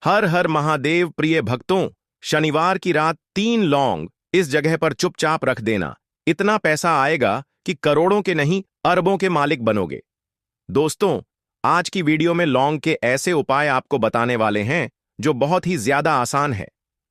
हर हर महादेव प्रिय भक्तों, शनिवार की रात 3 लौंग इस जगह पर चुपचाप रख देना। इतना पैसा आएगा कि करोड़ों के नहीं, अरबों के मालिक बनोगे। दोस्तों, आज की वीडियो में लौंग के ऐसे उपाय आपको बताने वाले हैं जो बहुत ही ज्यादा आसान है,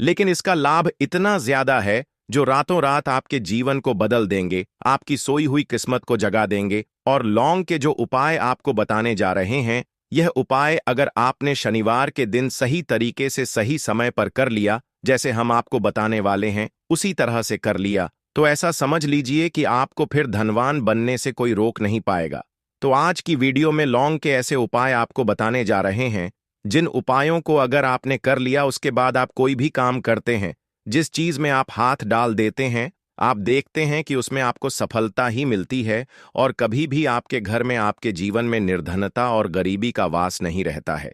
लेकिन इसका लाभ इतना ज्यादा है जो रातों रात आपके जीवन को बदल देंगे, आपकी सोई हुई किस्मत को जगा देंगे। और लौंग के जो उपाय आपको बताने जा रहे हैं, यह उपाय अगर आपने शनिवार के दिन सही तरीके से सही समय पर कर लिया, जैसे हम आपको बताने वाले हैं उसी तरह से कर लिया, तो ऐसा समझ लीजिए कि आपको फिर धनवान बनने से कोई रोक नहीं पाएगा। तो आज की वीडियो में लौंग के ऐसे उपाय आपको बताने जा रहे हैं, जिन उपायों को अगर आपने कर लिया, उसके बाद आप कोई भी काम करते हैं, जिस चीज में आप हाथ डाल देते हैं, आप देखते हैं कि उसमें आपको सफलता ही मिलती है और कभी भी आपके घर में, आपके जीवन में निर्धनता और गरीबी का वास नहीं रहता है।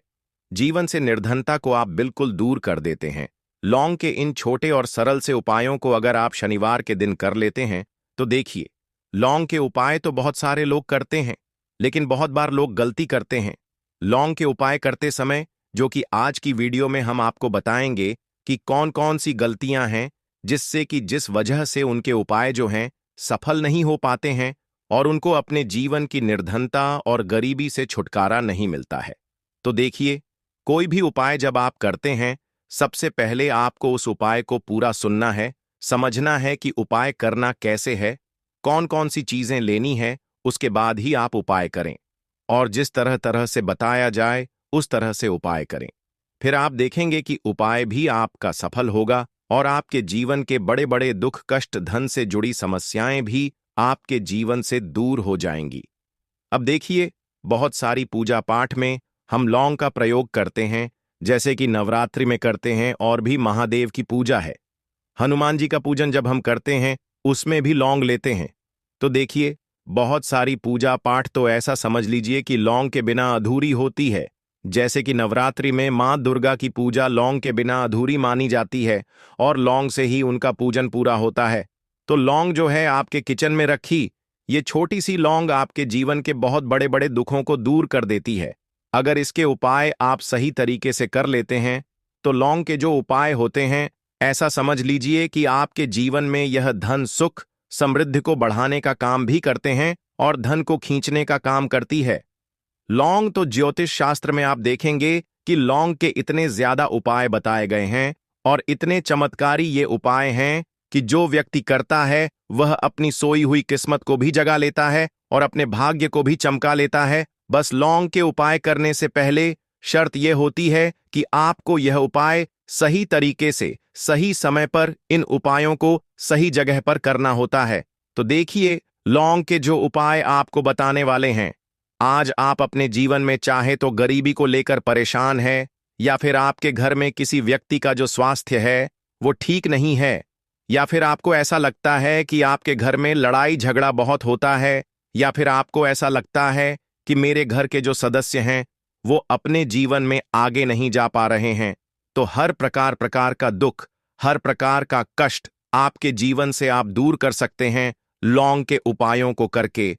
जीवन से निर्धनता को आप बिल्कुल दूर कर देते हैं। लौंग के इन छोटे और सरल से उपायों को अगर आप शनिवार के दिन कर लेते हैं, तो देखिए, लौंग के उपाय तो बहुत सारे लोग करते हैं, लेकिन बहुत बार लोग गलती करते हैं। लौंग के उपाय करते समय, जो कि आज की वीडियो में हम आपको बताएंगे कि कौन कौन सी गलतियां हैं जिससे कि जिस वजह से उनके उपाय जो हैं सफल नहीं हो पाते हैं और उनको अपने जीवन की निर्धनता और गरीबी से छुटकारा नहीं मिलता है। तो देखिए, कोई भी उपाय जब आप करते हैं, सबसे पहले आपको उस उपाय को पूरा सुनना है, समझना है कि उपाय करना कैसे है, कौन कौन सी चीजें लेनी है, उसके बाद ही आप उपाय करें। और जिस तरह तरह से बताया जाए उस तरह से उपाय करें। फिर आप देखेंगे कि उपाय भी आपका सफल होगा और आपके जीवन के बड़े बड़े दुख, कष्ट, धन से जुड़ी समस्याएं भी आपके जीवन से दूर हो जाएंगी। अब देखिए, बहुत सारी पूजा पाठ में हम लौंग का प्रयोग करते हैं, जैसे कि नवरात्रि में करते हैं और भी महादेव की पूजा है। हनुमान जी का पूजन जब हम करते हैं, उसमें भी लौंग लेते हैं। तो देखिए, बहुत सारी पूजा पाठ तो ऐसा समझ लीजिए कि लौंग के बिना अधूरी होती है। जैसे कि नवरात्रि में मां दुर्गा की पूजा लौंग के बिना अधूरी मानी जाती है और लौंग से ही उनका पूजन पूरा होता है। तो लौंग जो है आपके किचन में रखी, ये छोटी सी लौंग आपके जीवन के बहुत बड़े बड़े दुखों को दूर कर देती है। अगर इसके उपाय आप सही तरीके से कर लेते हैं, तो लौंग के जो उपाय होते हैं, ऐसा समझ लीजिए कि आपके जीवन में यह धन, सुख, समृद्धि को बढ़ाने का काम भी करते हैं और धन को खींचने का काम करती है। लौंग तो ज्योतिष शास्त्र में आप देखेंगे कि लौंग के इतने ज्यादा उपाय बताए गए हैं और इतने चमत्कारी ये उपाय हैं कि जो व्यक्ति करता है वह अपनी सोई हुई किस्मत को भी जगा लेता है और अपने भाग्य को भी चमका लेता है। बस लौंग के उपाय करने से पहले शर्त यह होती है कि आपको यह उपाय सही तरीके से, सही समय पर इन उपायों को सही जगह पर करना होता है। तो देखिए, लौंग के जो उपाय आपको बताने वाले हैं, आज आप अपने जीवन में चाहे तो गरीबी को लेकर परेशान है, या फिर आपके घर में किसी व्यक्ति का जो स्वास्थ्य है वो ठीक नहीं है, या फिर आपको ऐसा लगता है कि आपके घर में लड़ाई झगड़ा बहुत होता है, या फिर आपको ऐसा लगता है कि मेरे घर के जो सदस्य हैं वो अपने जीवन में आगे नहीं जा पा रहे हैं। तो हर प्रकार प्रकार का दुख, हर प्रकार का कष्ट आपके जीवन से आप दूर कर सकते हैं लौंग के उपायों को करके।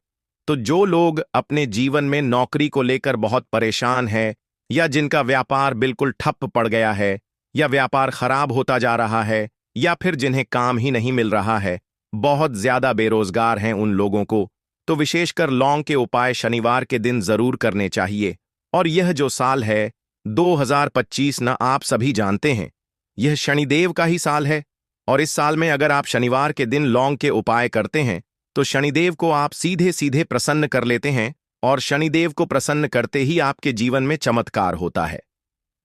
तो जो लोग अपने जीवन में नौकरी को लेकर बहुत परेशान है, या जिनका व्यापार बिल्कुल ठप पड़ गया है, या व्यापार खराब होता जा रहा है, या फिर जिन्हें काम ही नहीं मिल रहा है, बहुत ज्यादा बेरोजगार हैं उन लोगों को, तो विशेषकर लौंग के उपाय शनिवार के दिन जरूर करने चाहिए। और यह जो साल है 2025 ना, आप सभी जानते हैं, यह शनिदेव का ही साल है। और इस साल में अगर आप शनिवार के दिन लौंग के उपाय करते हैं, तो शनिदेव को आप सीधे सीधे प्रसन्न कर लेते हैं और शनिदेव को प्रसन्न करते ही आपके जीवन में चमत्कार होता है।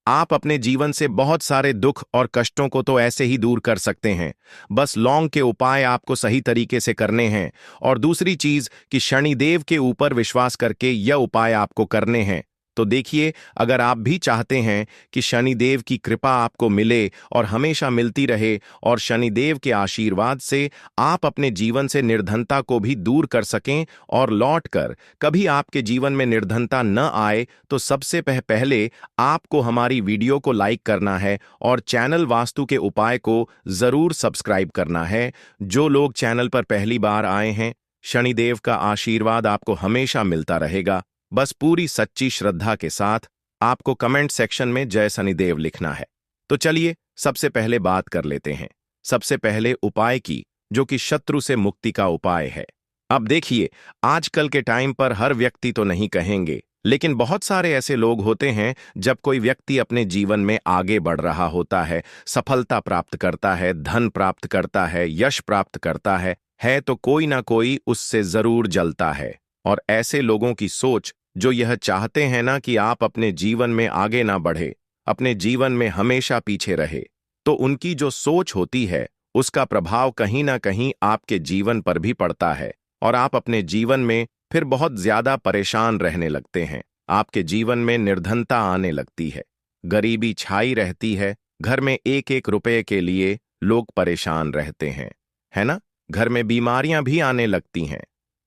आप अपने जीवन से बहुत सारे दुख और कष्टों को तो ऐसे ही दूर कर सकते हैं, बस लौंग के उपाय आपको सही तरीके से करने हैं। और दूसरी चीज कि शनिदेव के ऊपर विश्वास करके यह उपाय आपको करने हैं। तो देखिए, अगर आप भी चाहते हैं कि शनिदेव की कृपा आपको मिले और हमेशा मिलती रहे, और शनिदेव के आशीर्वाद से आप अपने जीवन से निर्धनता को भी दूर कर सकें और लौटकर कभी आपके जीवन में निर्धनता न आए, तो सबसे पहले आपको हमारी वीडियो को लाइक करना है और चैनल वास्तु के उपाय को जरूर सब्सक्राइब करना है। जो लोग चैनल पर पहली बार आए हैं, शनिदेव का आशीर्वाद आपको हमेशा मिलता रहेगा। बस पूरी सच्ची श्रद्धा के साथ आपको कमेंट सेक्शन में जय शनिदेव लिखना है। तो चलिए सबसे पहले बात कर लेते हैं सबसे पहले उपाय की, जो कि शत्रु से मुक्ति का उपाय है। अब देखिए, आजकल के टाइम पर हर व्यक्ति तो नहीं कहेंगे, लेकिन बहुत सारे ऐसे लोग होते हैं जब कोई व्यक्ति अपने जीवन में आगे बढ़ रहा होता है, सफलता प्राप्त करता है, धन प्राप्त करता है, यश प्राप्त करता है तो कोई ना कोई उससे जरूर जलता है। और ऐसे लोगों की सोच जो यह चाहते हैं ना कि आप अपने जीवन में आगे ना बढ़े, अपने जीवन में हमेशा पीछे रहे, तो उनकी जो सोच होती है उसका प्रभाव कहीं ना कहीं आपके जीवन पर भी पड़ता है और आप अपने जीवन में फिर बहुत ज्यादा परेशान रहने लगते हैं। आपके जीवन में निर्धनता आने लगती है, गरीबी छाई रहती है, घर में एक एक रुपए के लिए लोग परेशान रहते हैं, है ना? घर में बीमारियां भी आने लगती हैं।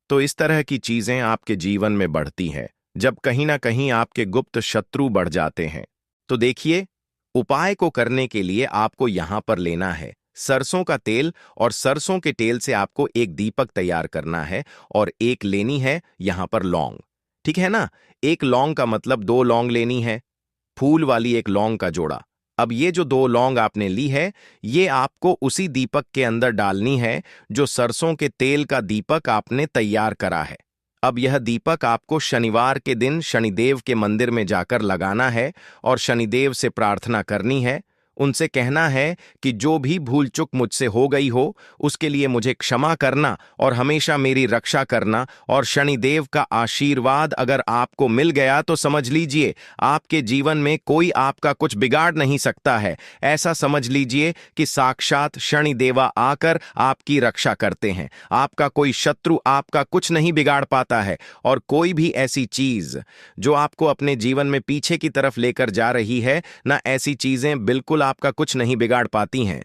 तो इस तरह की चीजें आपके जीवन में बढ़ती हैं जब कहीं ना कहीं आपके गुप्त शत्रु बढ़ जाते हैं। तो देखिए, उपाय को करने के लिए आपको यहां पर लेना है सरसों का तेल, और सरसों के तेल से आपको एक दीपक तैयार करना है और एक लेनी है यहां पर लौंग। ठीक है ना? एक लौंग का मतलब 2 लौंग लेनी है, फूल वाली एक लौंग का जोड़ा। अब ये जो 2 लौंग आपने ली है, ये आपको उसी दीपक के अंदर डालनी है जो सरसों के तेल का दीपक आपने तैयार करा है। अब यह दीपक आपको शनिवार के दिन शनिदेव के मंदिर में जाकर लगाना है और शनिदेव से प्रार्थना करनी है। उनसे कहना है कि जो भी भूल चूक मुझसे हो गई हो उसके लिए मुझे क्षमा करना और हमेशा मेरी रक्षा करना, और शनिदेव का आशीर्वाद अगर आपको मिल गया तो समझ लीजिए आपके जीवन में कोई आपका कुछ बिगाड़ नहीं सकता है। ऐसा समझ लीजिए कि साक्षात शनिदेवा आकर आपकी रक्षा करते हैं। आपका कोई शत्रु आपका कुछ नहीं बिगाड़ पाता है, और कोई भी ऐसी चीज जो आपको अपने जीवन में पीछे की तरफ लेकर जा रही है ना, ऐसी चीजें बिल्कुल आपका कुछ नहीं बिगाड़ पाती हैं।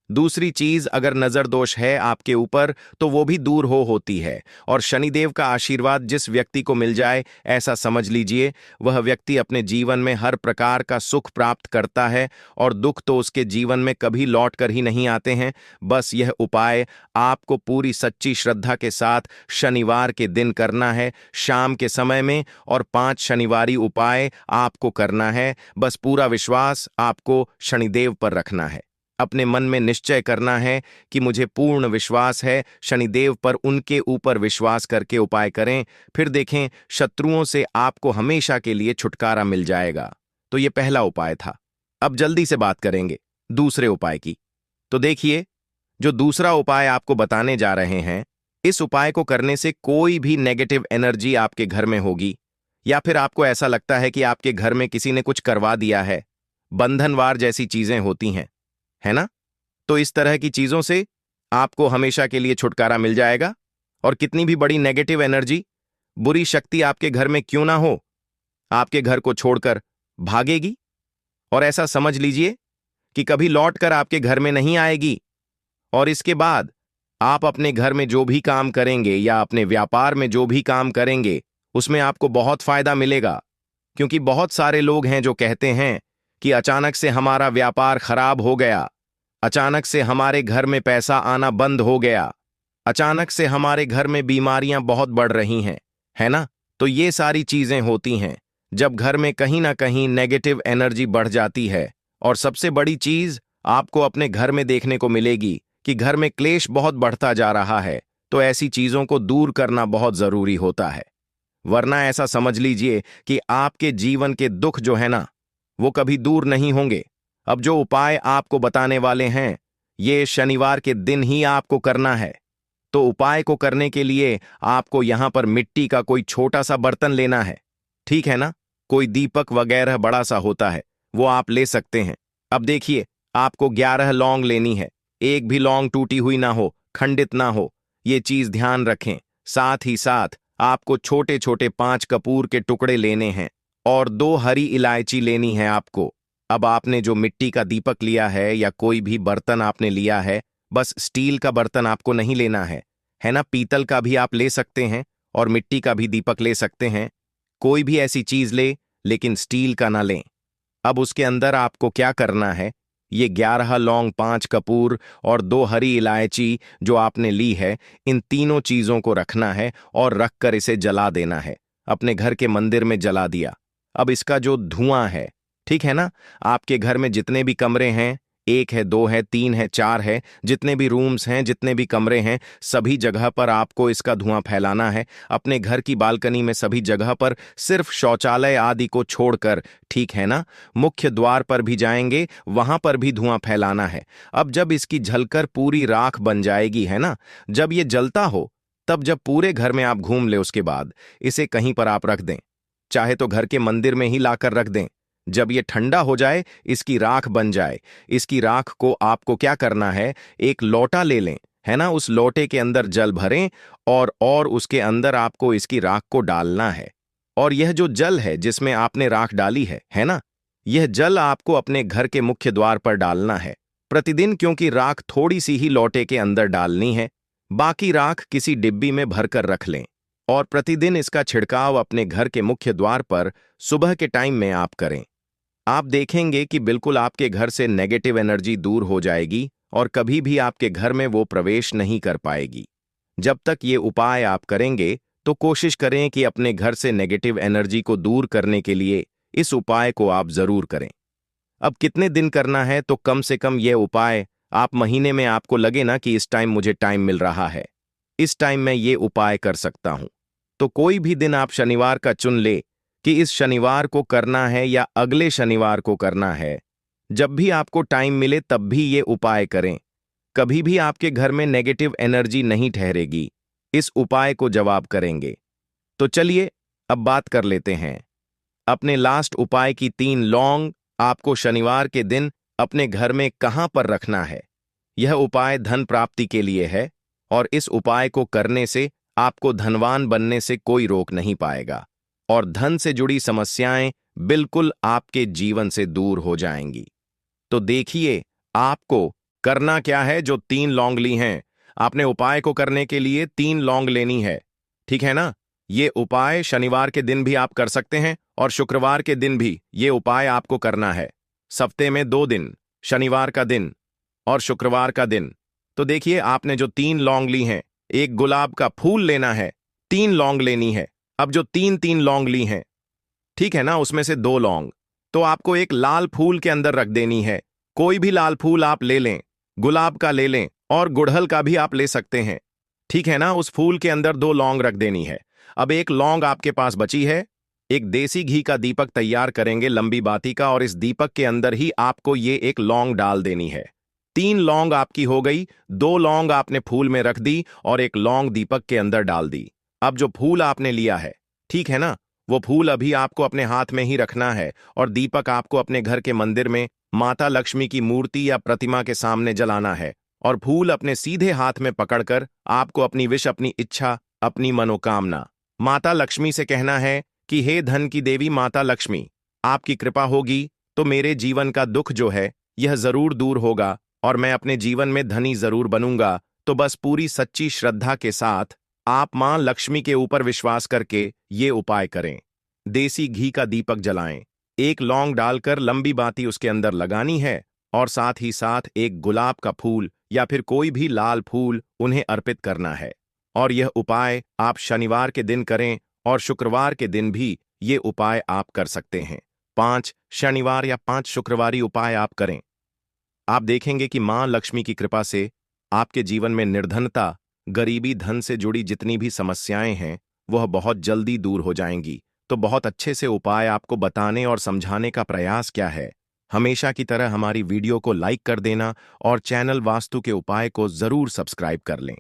दूसरी चीज, अगर नजर दोष है आपके ऊपर तो वो भी दूर होती है, और शनिदेव का आशीर्वाद जिस व्यक्ति को मिल जाए, ऐसा समझ लीजिए वह व्यक्ति अपने जीवन में हर प्रकार का सुख प्राप्त करता है और दुख तो उसके जीवन में कभी लौट कर ही नहीं आते हैं। बस यह उपाय आपको पूरी सच्ची श्रद्धा के साथ शनिवार के दिन करना है, शाम के समय में, और 5 शनिवारी उपाय आपको करना है। बस पूरा विश्वास आपको शनिदेव पर रखना है। अपने मन में निश्चय करना है कि मुझे पूर्ण विश्वास है शनिदेव पर, उनके ऊपर विश्वास करके उपाय करें, फिर देखें शत्रुओं से आपको हमेशा के लिए छुटकारा मिल जाएगा। तो ये पहला उपाय था। अब जल्दी से बात करेंगे दूसरे उपाय की। तो देखिए, जो दूसरा उपाय आपको बताने जा रहे हैं, इस उपाय को करने से कोई भी नेगेटिव एनर्जी आपके घर में होगी, या फिर आपको ऐसा लगता है कि आपके घर में किसी ने कुछ करवा दिया है, बंधनवार जैसी चीजें होती हैं, है ना? तो इस तरह की चीजों से आपको हमेशा के लिए छुटकारा मिल जाएगा, और कितनी भी बड़ी नेगेटिव एनर्जी, बुरी शक्ति आपके घर में क्यों ना हो, आपके घर को छोड़कर भागेगी, और ऐसा समझ लीजिए कि कभी लौटकर आपके घर में नहीं आएगी। और इसके बाद आप अपने घर में जो भी काम करेंगे या अपने व्यापार में जो भी काम करेंगे, उसमें आपको बहुत फायदा मिलेगा। क्योंकि बहुत सारे लोग हैं जो कहते हैं कि अचानक से हमारा व्यापार खराब हो गया, अचानक से हमारे घर में पैसा आना बंद हो गया, अचानक से हमारे घर में बीमारियां बहुत बढ़ रही हैं, है ना? तो ये सारी चीजें होती हैं जब घर में कहीं ना कहीं नेगेटिव एनर्जी बढ़ जाती है। और सबसे बड़ी चीज आपको अपने घर में देखने को मिलेगी कि घर में क्लेश बहुत बढ़ता जा रहा है। तो ऐसी चीजों को दूर करना बहुत जरूरी होता है, वरना ऐसा समझ लीजिए कि आपके जीवन के दुख जो है ना, वो कभी दूर नहीं होंगे। अब जो उपाय आपको बताने वाले हैं, ये शनिवार के दिन ही आपको करना है। तो उपाय को करने के लिए आपको यहां पर मिट्टी का कोई छोटा सा बर्तन लेना है, ठीक है ना? कोई दीपक वगैरह बड़ा सा होता है, वो आप ले सकते हैं। अब देखिए, आपको 11 लौंग लेनी है, एक भी लौंग टूटी हुई ना हो, खंडित ना हो, ये चीज ध्यान रखें। साथ ही साथ आपको छोटे छोटे 5 कपूर के टुकड़े लेने हैं और 2 हरी इलायची लेनी है आपको। अब आपने जो मिट्टी का दीपक लिया है या कोई भी बर्तन आपने लिया है, बस स्टील का बर्तन आपको नहीं लेना है ना? पीतल का भी आप ले सकते हैं और मिट्टी का भी दीपक ले सकते हैं। कोई भी ऐसी चीज ले, लेकिन स्टील का ना लें। अब उसके अंदर आपको क्या करना है, ये 11 लौंग, 5 कपूर और 2 हरी इलायची जो आपने ली है, इन तीनों चीजों को रखना है और रखकर इसे जला देना है। अपने घर के मंदिर में जला दिया। अब इसका जो धुआं है, ठीक है ना, आपके घर में जितने भी कमरे हैं, एक है, दो है, तीन है, चार है, जितने भी रूम्स हैं, जितने भी कमरे हैं, सभी जगह पर आपको इसका धुआं फैलाना है। अपने घर की बालकनी में सभी जगह पर, सिर्फ शौचालय आदि को छोड़कर, ठीक है ना। मुख्य द्वार पर भी जाएंगे, वहां पर भी धुआं फैलाना है। अब जब इसकी झलकर पूरी राख बन जाएगी, है ना, जब ये जलता हो, तब जब पूरे घर में आप घूम ले, उसके बाद इसे कहीं पर आप रख दें, चाहे तो घर के मंदिर में ही लाकर रख दें। जब ये ठंडा हो जाए, इसकी राख बन जाए, इसकी राख को आपको क्या करना है, एक लोटा ले लें, है ना, उस लोटे के अंदर जल भरें और उसके अंदर आपको इसकी राख को डालना है। और यह जो जल है जिसमें आपने राख डाली है ना, यह जल आपको अपने घर के मुख्य द्वार पर डालना है प्रतिदिन, क्योंकि राख थोड़ी सी ही लोटे के अंदर डालनी है। बाकी राख किसी डिब्बी में भरकर रख लें और प्रतिदिन इसका छिड़काव अपने घर के मुख्य द्वार पर सुबह के टाइम में आप करें। आप देखेंगे कि बिल्कुल आपके घर से नेगेटिव एनर्जी दूर हो जाएगी और कभी भी आपके घर में वो प्रवेश नहीं कर पाएगी। जब तक ये उपाय आप करेंगे तो कोशिश करें कि अपने घर से नेगेटिव एनर्जी को दूर करने के लिए इस उपाय को आप जरूर करें। अब कितने दिन करना है, तो कम से कम यह उपाय आप महीने में, आपको लगे ना कि इस टाइम मुझे टाइम मिल रहा है, इस टाइम मैं ये उपाय कर सकता हूं, तो कोई भी दिन आप शनिवार का चुन ले कि इस शनिवार को करना है या अगले शनिवार को करना है। जब भी आपको टाइम मिले तब भी ये उपाय करें। कभी भी आपके घर में नेगेटिव एनर्जी नहीं ठहरेगी, इस उपाय को जवाब करेंगे। तो चलिए अब बात कर लेते हैं अपने लास्ट उपाय की। 3 लौंग आपको शनिवार के दिन अपने घर में कहां पर रखना है। यह उपाय धन प्राप्ति के लिए है और इस उपाय को करने से आपको धनवान बनने से कोई रोक नहीं पाएगा और धन से जुड़ी समस्याएं बिल्कुल आपके जीवन से दूर हो जाएंगी। तो देखिए आपको करना क्या है। जो 3 लौंग ली हैं, आपने उपाय को करने के लिए 3 लौंग लेनी है, ठीक है ना। ये उपाय शनिवार के दिन भी आप कर सकते हैं और शुक्रवार के दिन भी ये उपाय आपको करना है। सप्ते में 2 दिन, शनिवार का दिन और शुक्रवार का दिन। तो देखिए आपने जो 3 लौंग ली हैं, एक गुलाब का फूल लेना है, 3 लौंग लेनी है। अब जो 3 लौंग ली हैं, ठीक है ना, उसमें से 2 लौंग तो आपको एक लाल फूल के अंदर रख देनी है। कोई भी लाल फूल आप ले लें, गुलाब का ले लें और गुड़हल का भी आप ले सकते हैं, ठीक है ना। उस फूल के अंदर 2 लौंग रख देनी है। अब एक लौंग आपके पास बची है। एक देसी घी का दीपक तैयार करेंगे, लंबी बाती का, और इस दीपक के अंदर ही आपको ये एक लौंग डाल देनी है। 3 लौंग आपकी हो गई। 2 लौंग आपने फूल में रख दी और एक लौंग दीपक के अंदर डाल दी। अब जो फूल आपने लिया है, ठीक है ना, वो फूल अभी आपको अपने हाथ में ही रखना है और दीपक आपको अपने घर के मंदिर में माता लक्ष्मी की मूर्ति या प्रतिमा के सामने जलाना है। और फूल अपने सीधे हाथ में पकड़कर आपको अपनी विश, अपनी इच्छा, अपनी मनोकामना माता लक्ष्मी से कहना है कि हे धन की देवी माता लक्ष्मी, आपकी कृपा होगी तो मेरे जीवन का दुख जो है यह जरूर दूर होगा और मैं अपने जीवन में धनी जरूर बनूंगा। तो बस पूरी सच्ची श्रद्धा के साथ आप मां लक्ष्मी के ऊपर विश्वास करके ये उपाय करें। देसी घी का दीपक जलाएं, एक लौंग डालकर लंबी बाती उसके अंदर लगानी है और साथ ही साथ एक गुलाब का फूल या फिर कोई भी लाल फूल उन्हें अर्पित करना है। और यह उपाय आप शनिवार के दिन करें और शुक्रवार के दिन भी ये उपाय आप कर सकते हैं। 5 शनिवार या 5 शुक्रवारी उपाय आप करें। आप देखेंगे कि मां लक्ष्मी की कृपा से आपके जीवन में निर्धनता, गरीबी, धन से जुड़ी जितनी भी समस्याएं हैं वह बहुत जल्दी दूर हो जाएंगी। तो बहुत अच्छे से उपाय आपको बताने और समझाने का प्रयास क्या है। हमेशा की तरह हमारी वीडियो को लाइक कर देना और चैनल वास्तु के उपाय को जरूर सब्सक्राइब कर लें।